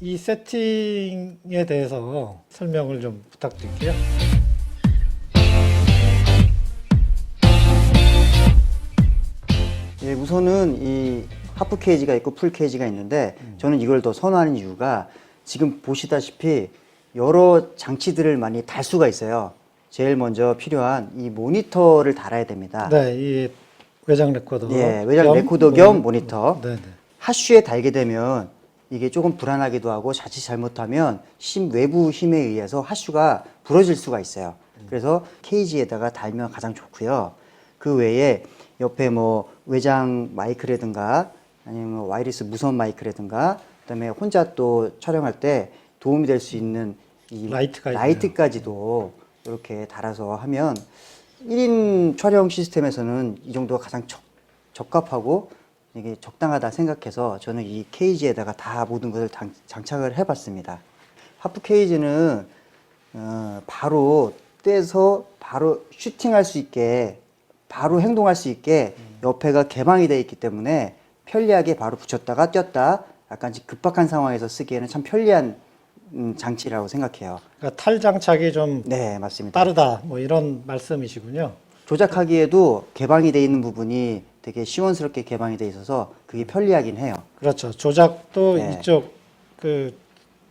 이 세팅에 대해서 설명을 좀 부탁드릴게요. 예, 우선은 이 하프 케이지가 있고 풀 케이지가 있는데 저는 이걸 더 선호하는 이유가 지금 보시다시피 여러 장치들을 많이 달 수가 있어요. 제일 먼저 필요한 이 모니터를 달아야 됩니다. 네, 이 외장 레코더. 예, 외장 레코더 겸 모니터. 네, 네. 하슈에 달게 되면 이게 조금 불안하기도 하고 자칫 잘못하면 외부 힘에 의해서 하슈가 부러질 수가 있어요. 그래서 케이지에다가 달면 가장 좋고요. 그 외에 옆에 뭐 외장 마이크라든가 아니면 와이리스 무선 마이크라든가 그다음에 혼자 또 촬영할 때 도움이 될 수 있는 이 라이트까지도 이렇게 달아서 하면 1인 촬영 시스템에서는 이 정도가 가장 적합하고 이게 적당하다 생각해서 저는 이 케이지에다가 다 모든 것을 장착을 해봤습니다. 하프 케이지는 바로 떼서 바로 슈팅할 수 있게 바로 행동할 수 있게 옆에가 개방이 되어 있기 때문에 편리하게 바로 붙였다가 뗐다 약간 급박한 상황에서 쓰기에는 참 편리한 장치라고 생각해요. 그러니까 탈 장착이 좀 네, 맞습니다. 빠르다 뭐 이런 말씀이시군요. 조작하기에도 개방이 되어 있는 부분이 되게 시원스럽게 개방이 되어 있어서 그게 편리하긴 해요. 그렇죠. 조작도 네. 이쪽 그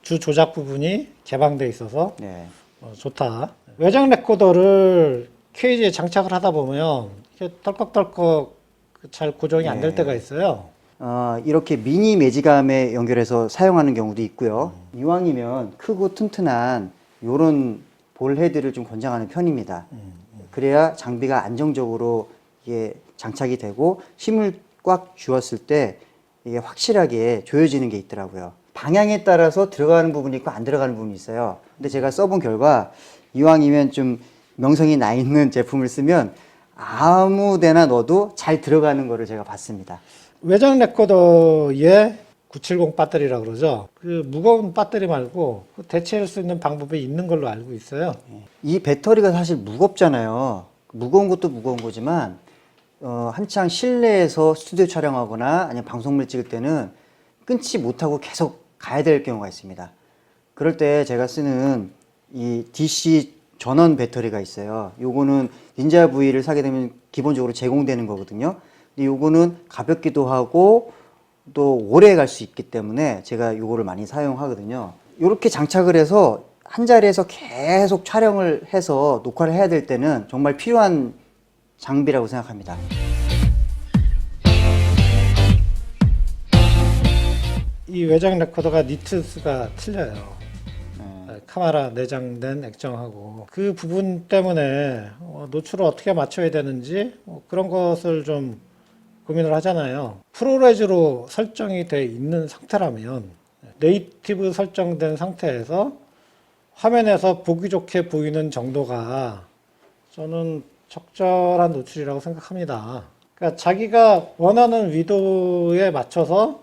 주 조작 부분이 개방돼 있어서 네. 좋다. 외장 레코더를 케이지에 장착을 하다 보면 이게 덜컥덜컥 잘 고정이 안 될 때가 있어요. 이렇게 미니 매직암에 연결해서 사용하는 경우도 있고요. 이왕이면 크고 튼튼한 이런 볼 헤드를 좀 권장하는 편입니다. 그래야 장비가 안정적으로 이게 장착이 되고 힘을 꽉 주었을 때 이게 확실하게 조여지는 게 있더라고요. 방향에 따라서 들어가는 부분이 있고 안 들어가는 부분이 있어요. 근데 제가 써본 결과 이왕이면 좀 명성이 나 있는 제품을 쓰면 아무 데나 넣어도 잘 들어가는 거를 제가 봤습니다. 외장 레코더에 970 배터리라고 그러죠. 그 무거운 배터리 말고 대체할 수 있는 방법이 있는 걸로 알고 있어요. 이 배터리가 사실 무겁잖아요. 무거운 것도 무거운 거지만 한창 실내에서 스튜디오 촬영하거나 아니면 방송물 찍을 때는 끊지 못하고 계속 가야 될 경우가 있습니다. 그럴 때 제가 쓰는 이 DC 전원 배터리가 있어요. 요거는 닌자 V를 사게 되면 기본적으로 제공되는 거거든요. 근데 요거는 가볍기도 하고 또 오래 갈 수 있기 때문에 제가 요거를 많이 사용하거든요. 요렇게 장착을 해서 한 자리에서 계속 촬영을 해서 녹화를 해야 될 때는 정말 필요한 장비라고 생각합니다. 이 외장 레코더가 니트스가 틀려요. 카메라 내장된 액정하고 그 부분 때문에 노출을 어떻게 맞춰야 되는지 그런 것을 좀 고민을 하잖아요. 프로레즈로 설정이 돼 있는 상태라면 네이티브 설정된 상태에서 화면에서 보기 좋게 보이는 정도가 저는 적절한 노출이라고 생각합니다. 그러니까 자기가 원하는 위도에 맞춰서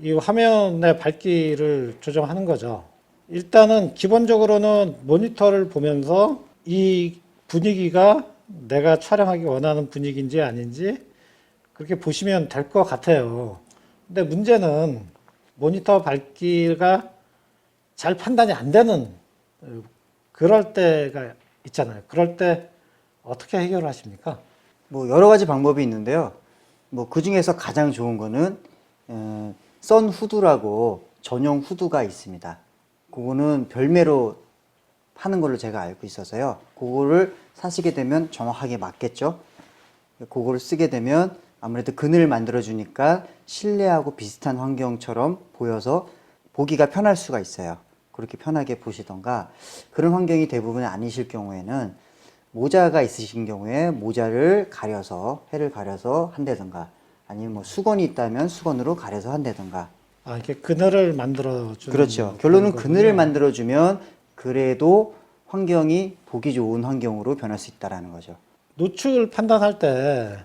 이 화면의 밝기를 조정하는 거죠. 일단은 기본적으로는 모니터를 보면서 이 분위기가 내가 촬영하기 원하는 분위기인지 아닌지 그렇게 보시면 될 것 같아요. 근데 문제는 모니터 밝기가 잘 판단이 안 되는 그럴 때가 있잖아요. 그럴 때 어떻게 해결하십니까? 뭐 여러 가지 방법이 있는데요. 뭐 그 중에서 가장 좋은 거는 선 후드라고 전용 후드가 있습니다. 그거는 별매로 파는 걸로 제가 알고 있어서요. 그거를 사시게 되면 정확하게 맞겠죠. 그거를 쓰게 되면 아무래도 그늘을 만들어 주니까 실내하고 비슷한 환경처럼 보여서 보기가 편할 수가 있어요. 그렇게 편하게 보시던가, 그런 환경이 대부분 아니실 경우에는 모자가 있으신 경우에 모자를 가려서 해를 가려서 한다든가, 아니면 뭐 수건이 있다면 수건으로 가려서 한다든가. 이렇게 그늘을 만들어 주는. 그렇죠. 결론은 그늘을 만들어 주면 그래도 환경이 보기 좋은 환경으로 변할 수 있다라는 거죠. 노출 판단할 때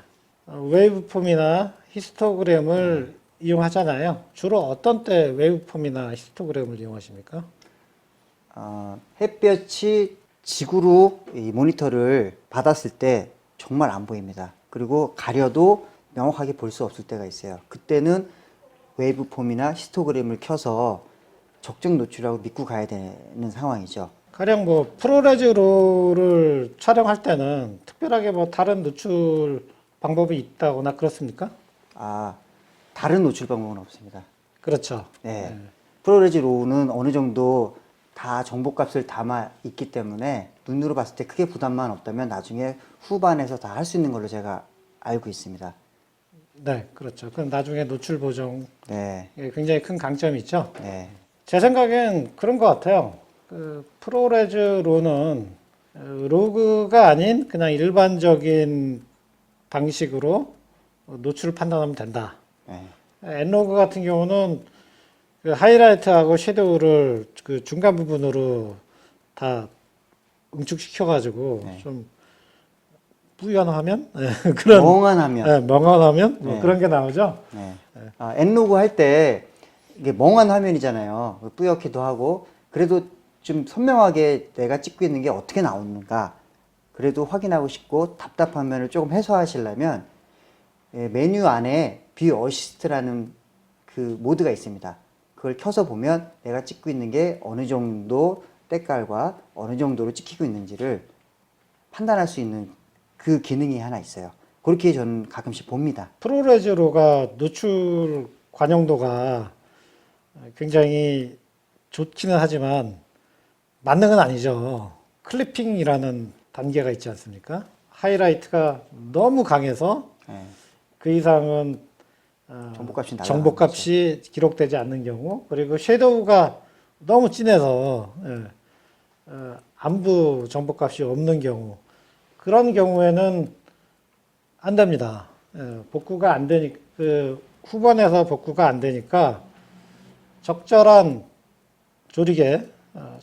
웨이브폼이나 히스토그램을 이용하잖아요. 주로 어떤 때 웨이브폼이나 히스토그램을 이용하십니까? 햇볕이 지구로 이 모니터를 받았을 때 정말 안 보입니다. 그리고 가려도 명확하게 볼 수 없을 때가 있어요. 그때는 웨이브폼이나 히스토그램을 켜서 적정 노출이라고 믿고 가야 되는 상황이죠. 가령 뭐 프로레즈로를 촬영할 때는 특별하게 뭐 다른 노출 방법이 있다거나 그렇습니까? 아, 다른 노출 방법은 없습니다. 그렇죠. 네. 프로레즈 로우는 어느 정도 다 정보값을 담아 있기 때문에 눈으로 봤을 때 크게 부담만 없다면 나중에 후반에서 다 할 수 있는 걸로 제가 알고 있습니다. 네, 그렇죠. 그럼 나중에 노출 보정에 네. 굉장히 큰 강점이 있죠. 네. 제 생각엔 그런 것 같아요. 그 프로레즈로는 로그가 아닌 그냥 일반적인 방식으로 노출을 판단하면 된다. 네. 엔로그 같은 경우는 그 하이라이트하고 섀도우를 그 중간 부분으로 다 응축시켜가지고 네. 좀 뿌연 화면 그런 멍한 화면. 네, 멍한 화면 뭐 네. 그런 게 나오죠. 네. 아, 엔로그 할 때 이게 멍한 화면이잖아요. 뿌옇기도 하고 그래도 좀 선명하게 내가 찍고 있는 게 어떻게 나오는가 그래도 확인하고 싶고 답답한 면을 조금 해소하시려면 메뉴 안에 뷰 어시스트라는 그 모드가 있습니다. 그걸 켜서 보면 내가 찍고 있는 게 어느 정도 때깔과 어느 정도로 찍히고 있는지를 판단할 수 있는 그 기능이 하나 있어요. 그렇게 저는 가끔씩 봅니다. 프로레즈로가 노출 관용도가 굉장히 좋기는 하지만 만능은 아니죠. 클리핑이라는 단계가 있지 않습니까? 하이라이트가 너무 강해서 네. 그 이상은 정보값이 날아가는 정보값이 기록되지 않는 경우, 그리고 섀도우가 너무 진해서 안부 정보값이 없는 경우, 그런 경우에는 안 됩니다. 복구가 안 되니까, 그 후반에서 복구가 안 되니까 적절한 조리개,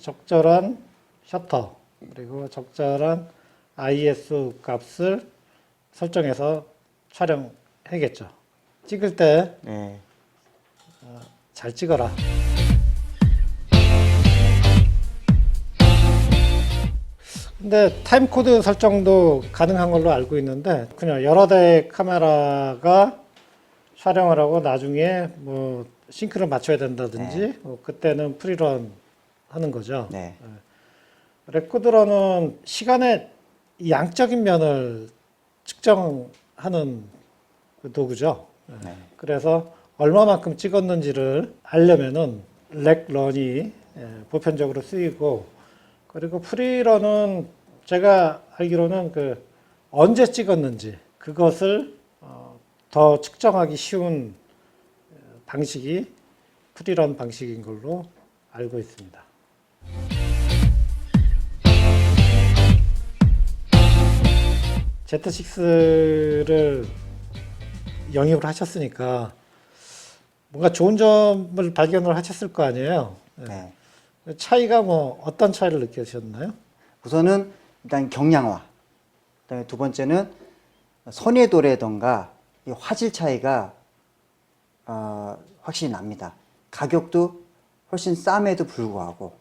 적절한 셔터, 그리고 적절한 ISO 값을 설정해서 촬영해야겠죠. 찍을 때 잘 네. 찍어라. 근데 타임코드 설정도 가능한 걸로 알고 있는데 그냥 여러 대의 카메라가 촬영을 하고 나중에 뭐 싱크를 맞춰야 된다든지 뭐 그때는 프리런 하는 거죠. 네. 레코드러는 시간의 양적인 면을 측정하는 그 도구죠. 네. 그래서 얼마만큼 찍었는지를 알려면은 렉런이 보편적으로 쓰이고, 그리고 프리런은 제가 알기로는 그 언제 찍었는지 그것을 더 측정하기 쉬운 방식이 프리런 방식인 걸로 알고 있습니다. Z6를 영입을 하셨으니까 뭔가 좋은 점을 발견을 하셨을 거 아니에요. 네. 차이가 뭐 어떤 차이를 느끼셨나요? 우선은 일단 경량화. 그다음에 두 번째는 선회도라던가 이 화질 차이가 확실히 납니다. 가격도 훨씬 쌈에도 불구하고.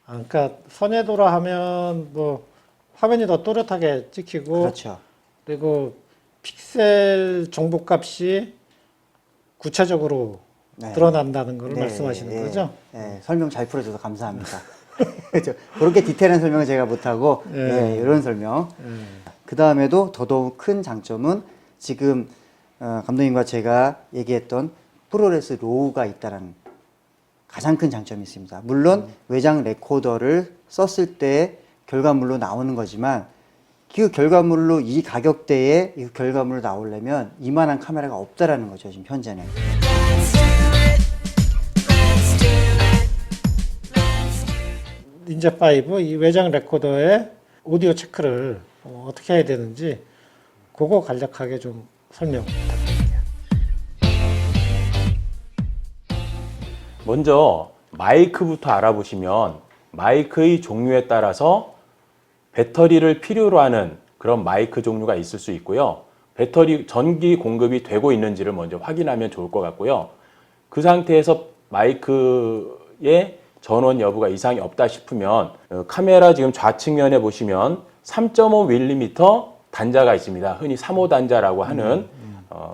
그러니까 선회도라 하면 뭐 화면이 더 또렷하게 찍히고, 그렇죠. 그리고 픽셀 정보값이 구체적으로 네. 드러난다는 걸 네, 말씀하시는 네, 거죠? 네, 설명 잘 풀어줘서 감사합니다. 그렇게 디테일한 설명은 제가 못하고 이런 설명. 그 다음에도 더더욱 큰 장점은 지금 감독님과 제가 얘기했던 프로레스 로우가 있다는 가장 큰 장점이 있습니다. 물론 외장 레코더를 썼을 때 결과물로 나오는 거지만 그 결과물로 이 가격대에 이 결과물로 나오려면 이만한 카메라가 없다라는 거죠, 지금 현재는. 닌자5 이 외장 레코더의 오디오 체크를 어떻게 해야 되는지 그거 간략하게 좀 설명 부탁드릴게요. 먼저 마이크부터 알아보시면 마이크의 종류에 따라서 배터리를 필요로 하는 그런 마이크 종류가 있을 수 있고요. 배터리 전기 공급이 되고 있는지를 먼저 확인하면 좋을 것 같고요. 그 상태에서 마이크의 전원 여부가 이상이 없다 싶으면 카메라 지금 좌측면에 보시면 3.5mm 단자가 있습니다. 흔히 3호 단자라고 하는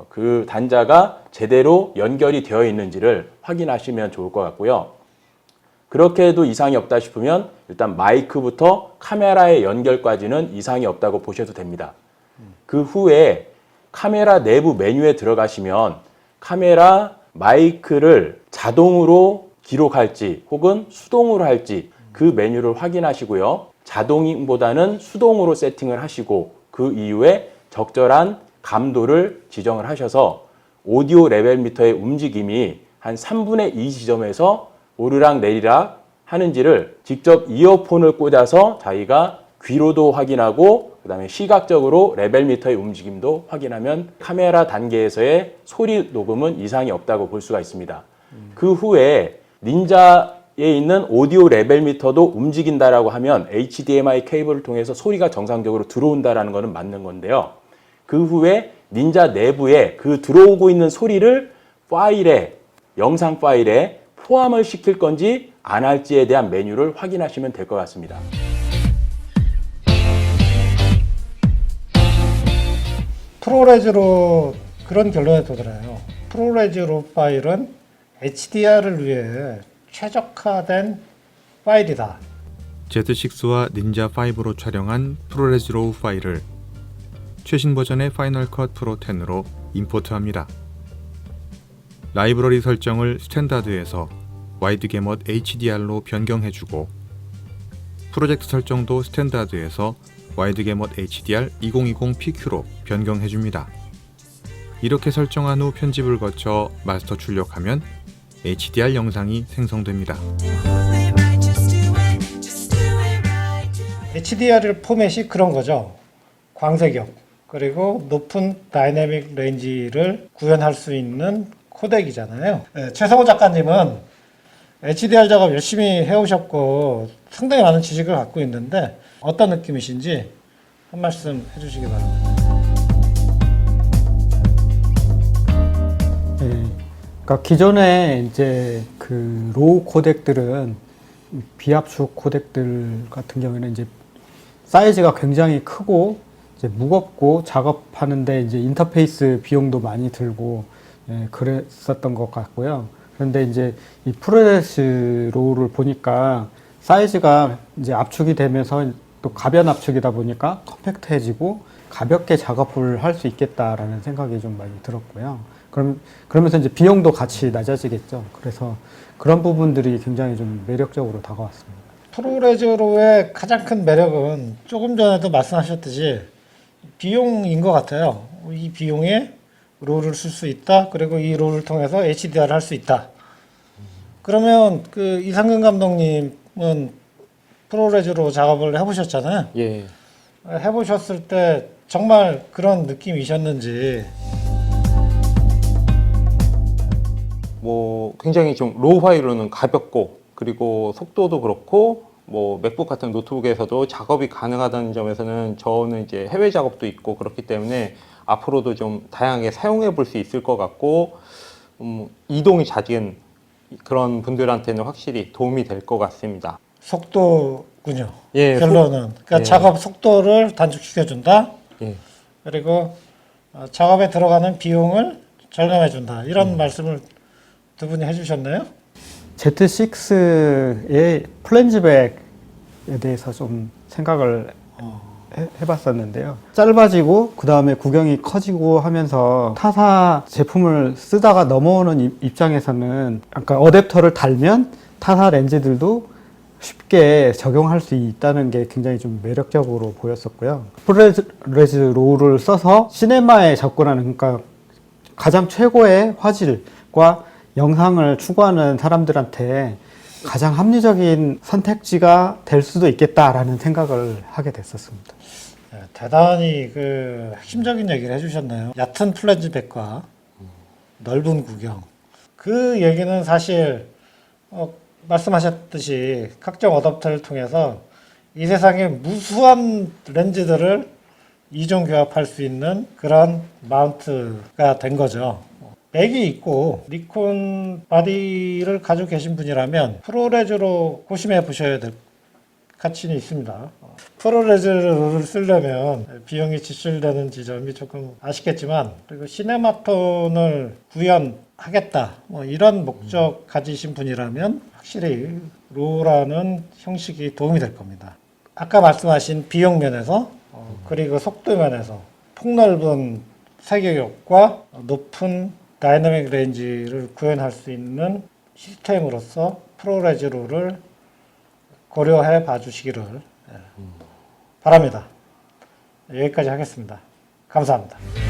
그 단자가 제대로 연결이 되어 있는지를 확인하시면 좋을 것 같고요. 그렇게 해도 이상이 없다 싶으면 일단 마이크부터 카메라의 연결까지는 이상이 없다고 보셔도 됩니다. 그 후에 카메라 내부 메뉴에 들어가시면 카메라 마이크를 자동으로 기록할지 혹은 수동으로 할지 그 메뉴를 확인하시고요. 자동보다는 수동으로 세팅을 하시고 그 이후에 적절한 감도를 지정을 하셔서 오디오 레벨 미터의 움직임이 한 3분의 2 지점에서 오르락 내리락 하는지를 직접 이어폰을 꽂아서 자기가 귀로도 확인하고 그다음에 시각적으로 레벨 미터의 움직임도 확인하면 카메라 단계에서의 소리 녹음은 이상이 없다고 볼 수가 있습니다. 그 후에 닌자에 있는 오디오 레벨 미터도 움직인다라고 하면 HDMI 케이블을 통해서 소리가 정상적으로 들어온다라는 것은 맞는 건데요. 그 후에 닌자 내부에 그 들어오고 있는 소리를 파일에, 영상 파일에 포함을 시킬 건지 안 할지에 대한 메뉴를 확인하시면 될 것 같습니다. 프로레즈로 그런 결론에 도달해요. 프로레즈로 파일은 HDR을 위해 최적화된 파일이다. Z6와 닌자5로 촬영한 프로레즈 로우 파일을 최신 버전의 파이널 컷 프로 10으로 임포트합니다. 라이브러리 설정을 스탠다드에서 와이드 게럿 HDR로 변경해주고 프로젝트 설정도 스탠다드에서 와이드 게럿 HDR 2020 PQ로 변경해줍니다. 이렇게 설정한 후 편집을 거쳐 마스터 출력하면 HDR 영상이 생성됩니다. HDR 포맷이 그런 거죠. 광색역 그리고 높은 다이내믹 레인지를 구현할 수 있는 코덱이잖아요. 네, 최성호 작가님은 HDR 작업 열심히 해오셨고 상당히 많은 지식을 갖고 있는데 어떤 느낌이신지 한 말씀 해주시기 바랍니다. 네, 그러니까 기존에 이제 그 로우 코덱들은 비압축 코덱들 같은 경우에는 이제 사이즈가 굉장히 크고 이제 무겁고 작업하는데 이제 인터페이스 비용도 많이 들고 그랬었던 것 같고요. 그런데 이제 이 프로레스 로우를 보니까 사이즈가 이제 압축이 되면서 또 가변 압축이다 보니까 컴팩트해지고 가볍게 작업을 할 수 있겠다라는 생각이 좀 많이 들었고요. 그러면서 이제 비용도 같이 낮아지겠죠. 그래서 그런 부분들이 굉장히 좀 매력적으로 다가왔습니다. 프로레즈로의 가장 큰 매력은 조금 전에도 말씀하셨듯이 비용인 것 같아요. 이 비용에 롤을 쓸 수 있다. 그리고 이 롤을 통해서 HDR을 할 수 있다. 그러면 그 이상근 감독님은 프로레즈로 작업을 해보셨잖아요. 예. 해보셨을 때 정말 그런 느낌이셨는지. 뭐 굉장히 좀 로우 파일로는 가볍고 그리고 속도도 그렇고 뭐 맥북 같은 노트북에서도 작업이 가능하다는 점에서는 저는 이제 해외 작업도 있고 그렇기 때문에 앞으로도 좀 다양하게 사용해 볼 수 있을 것 같고 이동이 잦은 그런 분들한테는 확실히 도움이 될 것 같습니다. 속도군요. 예, 결론은. 그러니까 예. 작업 속도를 단축시켜준다. 예. 그리고 작업에 들어가는 비용을 절감해준다. 이런 말씀을 두 분이 해주셨나요? Z6의 플랜지백에 대해서 좀 생각을 해봤었는데요. 짧아지고 그 다음에 구경이 커지고 하면서 타사 제품을 쓰다가 넘어오는 입장에서는 아까 어댑터를 달면 타사 렌즈들도 쉽게 적용할 수 있다는 게 굉장히 좀 매력적으로 보였었고요. 프로레즈 로우를 써서 시네마에 접근하는, 그러니까 가장 최고의 화질과 영상을 추구하는 사람들한테 가장 합리적인 선택지가 될 수도 있겠다라는 생각을 하게 됐었습니다. 네, 대단히 그 핵심적인 얘기를 해주셨네요. 얕은 플랜지백과 넓은 구경. 그 얘기는 사실 말씀하셨듯이 각종 어댑터를 통해서 이 세상에 무수한 렌즈들을 이중 교합할 수 있는 그런 마운트가 된 거죠. 백이 있고 니콘 바디를 가지고 계신 분이라면 프로레즈로 고심해 보셔야 될 가치는 있습니다. 프로레즈를 쓰려면 비용이 지출되는 지점이 조금 아쉽겠지만, 그리고 시네마톤을 구현하겠다 뭐 이런 목적 가지신 분이라면 확실히 로우라는 형식이 도움이 될 겁니다. 아까 말씀하신 비용 면에서 그리고 속도 면에서 폭넓은 사격력과 높은 다이내믹 레인지를 구현할 수 있는 시스템으로서 프로레즈로를 고려해 봐 주시기를 바랍니다. 여기까지 하겠습니다. 감사합니다.